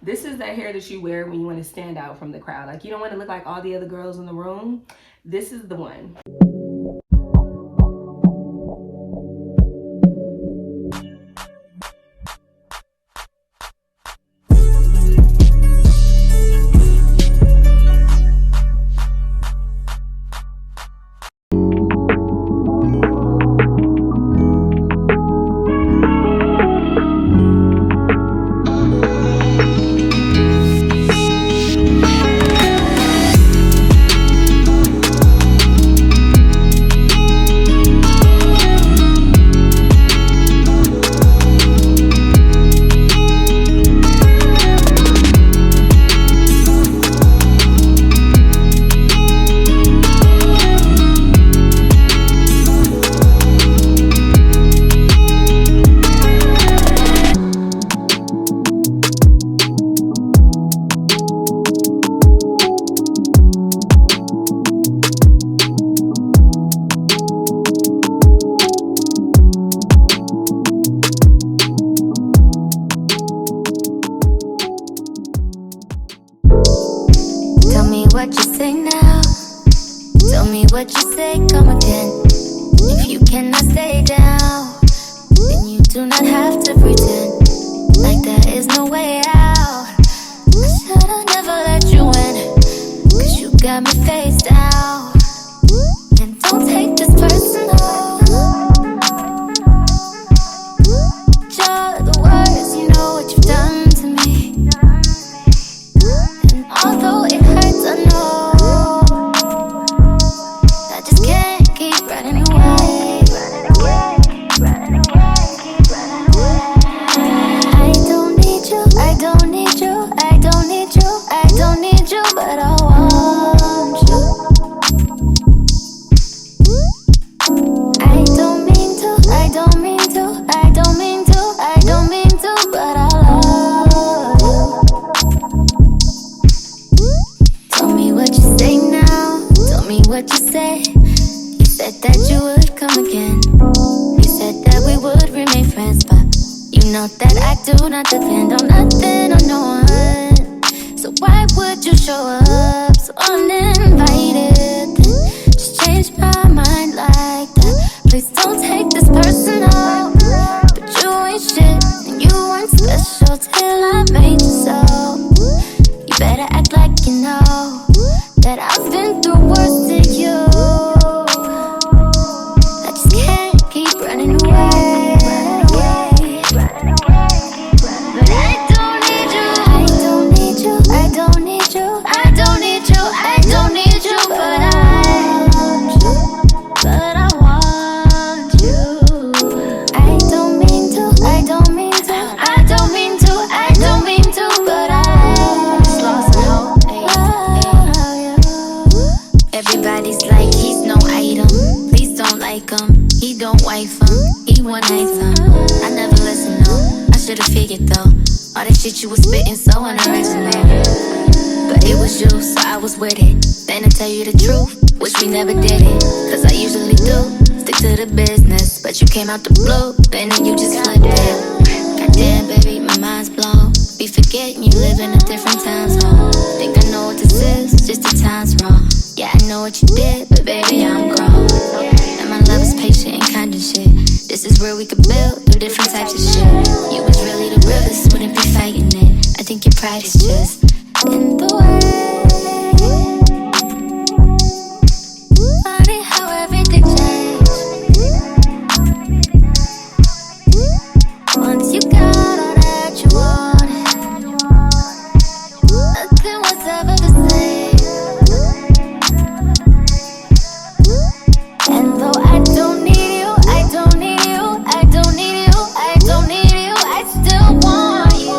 This is that hair that you wear when you want to stand out from the crowd. Like, you don't want to look like all the other girls in the room. This is the one. What you say now? Tell me what you say, come again. If you cannot stay down, then you do not have to pretend like there is no way out. I should've never let you in, cause you got me face down. And don't take this personal. You're the worst, you know what you've done to me. And although it hurts, I know I just can't keep running away. I don't need you, I don't need you, I don't need you, I don't need you, but I want you. I don't mean to, I don't mean to, I don't mean to, I don't mean to, but I love you. Tell me what you say now, tell me what you say. You said that you would come again. You said that we would remain friends, but you know that I do not depend on nothing or no one. So why would you show up so uninvited? Just change my mind like that. Please don't take this personal. But you ain't shit and you weren't special till I made you so. You better act like you know that I've been through worse than you. I just can't keep running away. But I don't need you, I don't need you, I don't need you, I don't need you, I don't need you, but I want you, but I want you. I don't mean to, I don't mean to, I don't mean to, I don't mean to, but I just lost hope. Everybody's like he's no item. Please don't like him. He don't wife him. He one night him. I never listened, no. I should've figured though. All that shit you was spitting so unoriginal. But it was you, so I was with it. Then to tell you the truth, wish we never did it. Cause I usually do stick to the business. But you came out the blue, then you just flipped it. Goddamn baby, my mind's blown. Be forgetting you live in a different time zone. Think I know what this is, just the time's wrong. Yeah, I know what you did, but baby, I'm grown. And my love is patient and kind and shit. This is where we could build through different types of shit. You was really the realest, wouldn't be fighting it. I think your pride is just in the way. Funny how everything changed once you got all that you wanted. Nothing was ever the same. And though I don't need you, I don't need you, I don't need you, I don't need you, I still want you.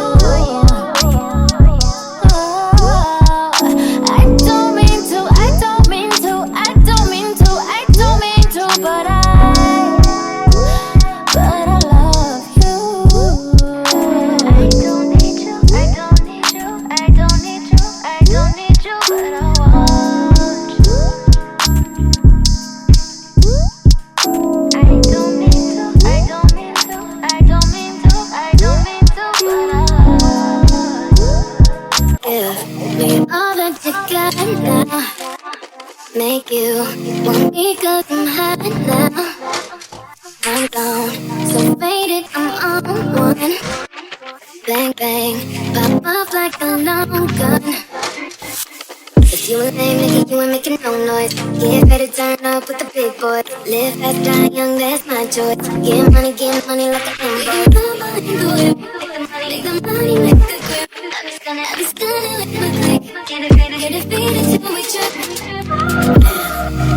give me all that you got now. Make you want me 'cause I'm hot now. I'm gone, so faded, I'm on one. Bang, bang, pop off like a long gun. If you ain't making, you ain't making no noise. Get ready to turn up with the big boy. Live fast, die young, that's my choice. Get money like an invoice. Make the money, make the grip. I be stunning with my click. Get it faded till we trip.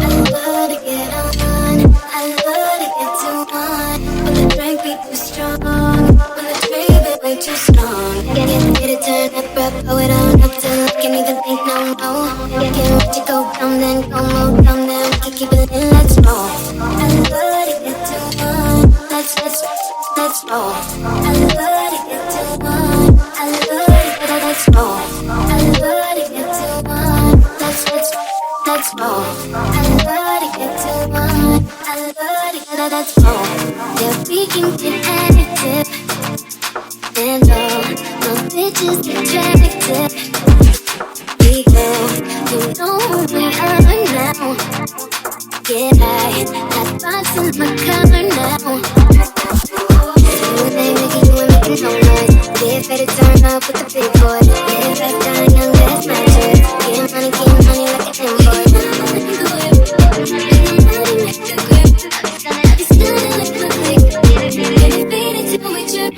I love to get on. I love to get too on. When the drink be too strong. When the drink be way too strong. Get it turned up, throw it on up till I can't even think no more. Can't let you go down, then go more down, then we can keep it in, let's roll. I love to get too on. Let's roll. I love to get too on. I love to let's roll. I love to get too on. Let's roll. I love to get too on. I love to let's roll. Yeah, we can get active. And no bitches attractive. We go, you know who we are now. Get hot box in my car now. You ain't making no noise. Get ready to turn up with the big boy. Get fast, die young, that's my choice. Get money like an invoice. I be stunning like my click. Get it faded till we trip.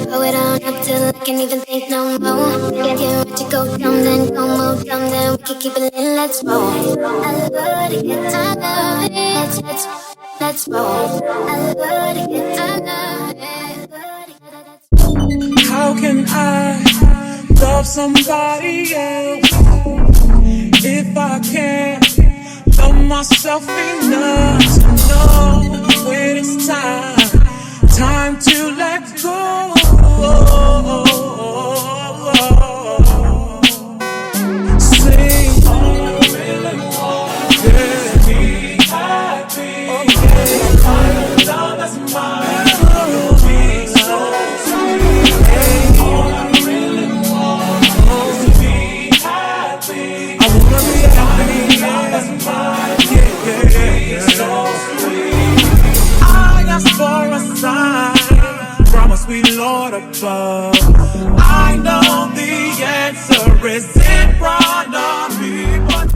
Throw it on up till I can't even think no more. Can't let you go down, then go more down, then we can keep it in, let's roll. I love to get tired of it. Let's roll. I love to get tired of it. How can I love somebody else if I can't love myself enough to know when it's time to let go? Sing all I really want, yeah. Be happy, I know that's mine. Be so sweet. All I really want is to be happy. I wanna be happy, that's mine. Be so sweet. I ask for a sign from a sweet Lord above. I know the answer is in front of me, but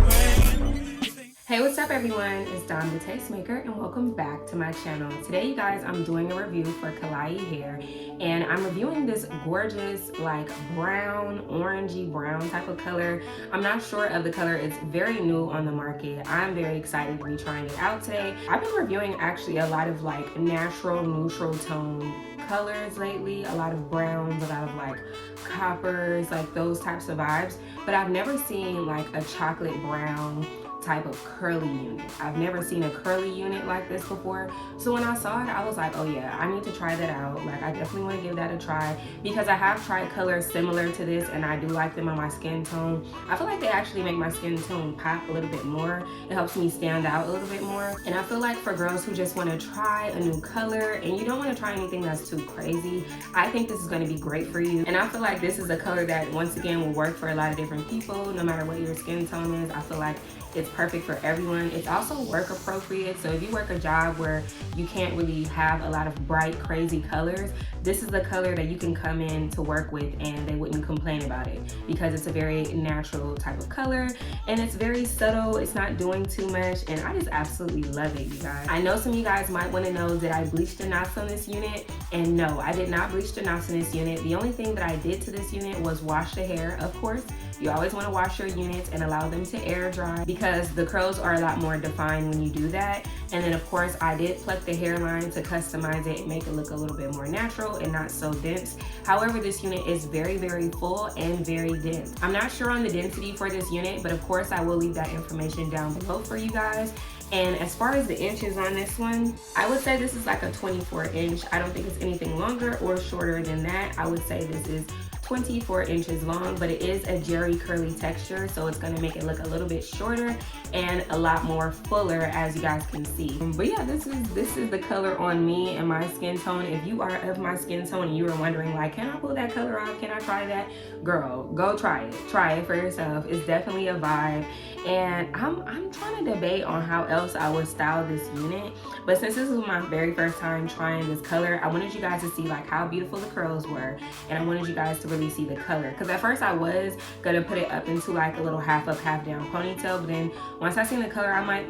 Hey, what's up everyone? It's Dom the Tastemaker and welcome back to my channel. Today you guys, I'm doing a review for Klaiyi hair and I'm reviewing this gorgeous like brown, orangey brown type of color. I'm not sure of the color. It's very new on the market. I'm very excited to be trying it out today. I've been reviewing actually a lot of like natural neutral tone colors lately, a lot of browns, a lot of like coppers, like those types of vibes, but I've never seen like a chocolate brown type of curly unit. I've never seen a curly unit like this before. So when I saw it, I was like, oh yeah, I need to try that out. Like, I definitely want to give that a try, because I have tried colors similar to this and I do like them on my skin tone. I feel like they actually make my skin tone pop a little bit more. It helps me stand out a little bit more. And I feel like for girls who just want to try a new color and you don't want to try anything that's too crazy, I think this is going to be great for you. And I feel like this is a color that once again will work for a lot of different people, no matter what your skin tone is. I feel like it's perfect for everyone. It's also work appropriate. So if you work a job where you can't really have a lot of bright, crazy colors, this is the color that you can come in to work with and they wouldn't complain about it, because it's a very natural type of color and it's very subtle. It's not doing too much and I just absolutely love it, you guys. I know some of you guys might want to know, did I bleach the knots on this unit? And no, I did not bleach the knots in this unit. The only thing that I did to this unit was wash the hair, of course. You always want to wash your units and allow them to air dry, because the curls are a lot more defined when you do that. And then of course I did pluck the hairline to customize it and make it look a little bit more natural and not so dense. However, this unit is very, very full and very dense. I'm not sure on the density for this unit, but of course I will leave that information down below for you guys. And as far as the inches on this one, I would say this is like a 24 inch. I don't think it's anything longer or shorter than that. I would say this is 24 inches long, but it is a jerry curly texture, so it's gonna make it look a little bit shorter and a lot more fuller, as you guys can see. But yeah, this is the color on me and my skin tone. If you are of my skin tone and you are wondering like, can I pull that color off? Can I try that? Girl, go try it. Try it for yourself. It's definitely a vibe. And I'm trying to debate on how else I would style this unit, but since this was my very first time trying this color, I wanted you guys to see like how beautiful the curls were, and I wanted you guys to really see the color, because at first I was gonna put it up into like a little half up, half down ponytail, but then once I seen the color, I'm like,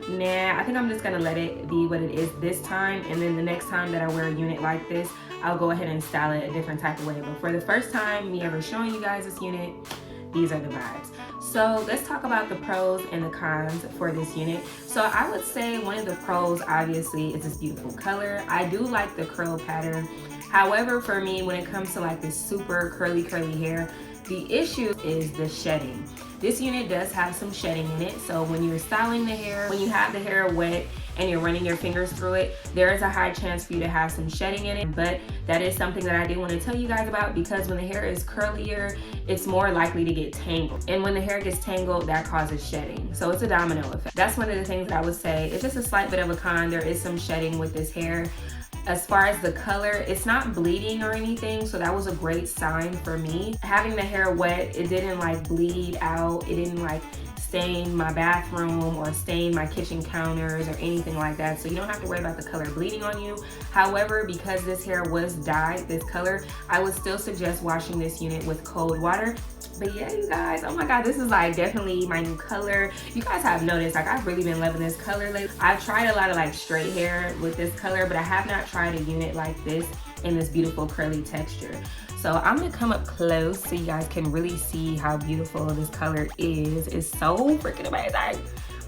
nah, I think I'm just gonna let it be what it is this time, and then the next time that I wear a unit like this, I'll go ahead and style it a different type of way. But for the first time me ever showing you guys this unit, these are the vibes. So let's talk about the pros and the cons for this unit. So I would say one of the pros, obviously, is this beautiful color. I do like the curl pattern. However, for me, when it comes to like this super curly hair, the issue is the shedding. This unit does have some shedding in it. So when you're styling the hair, when you have the hair wet and you're running your fingers through it, there is a high chance for you to have some shedding in it. But that is something that I did want to tell you guys about, because when the hair is curlier, it's more likely to get tangled. And when the hair gets tangled, that causes shedding. So it's a domino effect. That's one of the things that I would say. It's just a slight bit of a con. There is some shedding with this hair. As far as the color, it's not bleeding or anything, so that was a great sign for me. Having the hair wet, it didn't like bleed out, it didn't like stain my bathroom or stain my kitchen counters or anything like that, so you don't have to worry about the color bleeding on you. However, because this hair was dyed this color, I would still suggest washing this unit with cold water. But yeah, you guys, oh my god, this is like definitely my new color. You guys have noticed like I've really been loving this color lately. I've tried a lot of like straight hair with this color, but I have not tried a unit like this in this beautiful curly texture. So I'm gonna come up close so you guys can really see how beautiful this color is. It's so freaking amazing.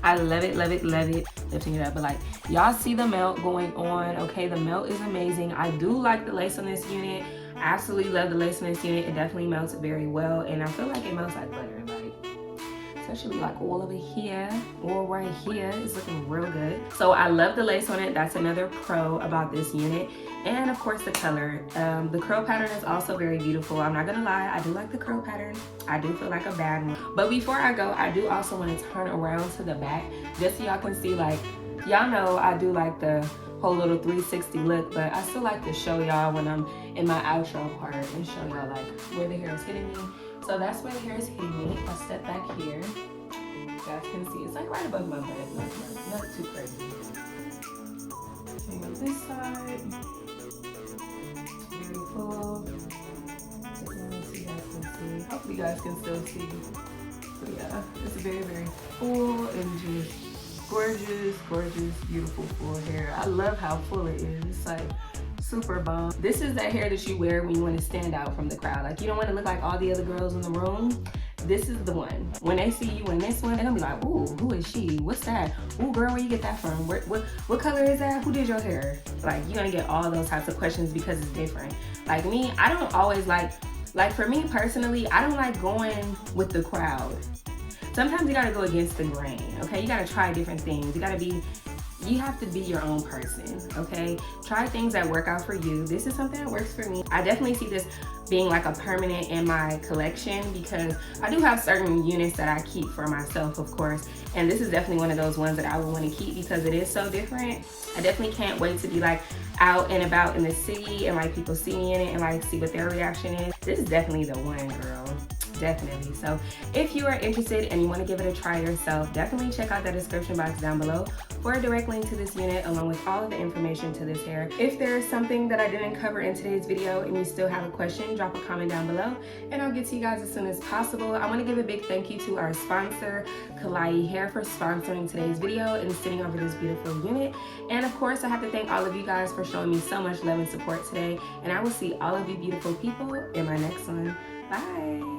I love it, love it, love it. Lifting it up, but like y'all see the melt going on. Okay, the melt is amazing. I do like the lace on this unit. Absolutely love the lace on this unit. It definitely melts very well, and I feel like it melts like butter. Like, especially like all over here or right here, it's looking real good. So I love the lace on it. That's another pro about this unit. And of course the color. The curl pattern is also very beautiful. I'm not gonna lie, I do like the curl pattern. I do feel like a bad one. But before I go, I do also want to turn around to the back just so y'all can see, like, y'all know I do like the whole little 360 look, but I still like to show y'all when I'm in my outro part and show y'all like where the hair is hitting me. So that's where the hair is hitting me. I'll step back here. You guys can see it's like right above my butt. Not too crazy. Okay, this side. Very full. So you guys can see. Hopefully you guys can still see. But yeah, it's very, very full and just gorgeous, gorgeous, beautiful full hair. I love how full it is. It's like super bomb. This is that hair that you wear when you want to stand out from the crowd. Like, you don't want to look like all the other girls in the room. This is the one. When they see you in this one, they're gonna be like, ooh, who is she? What's that? Ooh, girl, where you get that from? What color is that? Who did your hair? Like, you're gonna get all those types of questions because it's different. Like me, I don't always like for me personally, I don't like going with the crowd. sometimes you gotta go against the grain, okay? You gotta try different things. You have to be your own person, okay? Try things that work out for you. This is something that works for me. I definitely see this being like a permanent in my collection because I do have certain units that I keep for myself, of course. And this is definitely one of those ones that I would want to keep because it is so different. I definitely can't wait to be like out and about in the city and like people see me in it and like see what their reaction is. This is definitely the one, girl. Definitely. So if you are interested and you want to give it a try yourself, definitely check out the description box down below for a direct link to this unit along with all of the information to this hair. If there is something that I didn't cover in today's video and you still have a question, drop a comment down below and I'll get to you guys as soon as possible. I want to give a big thank you to our sponsor, Klaiyi Hair, for sponsoring today's video and sending over this beautiful unit. And of course, I have to thank all of you guys for showing me so much love and support today. And I will see all of you beautiful people in my next one. Bye.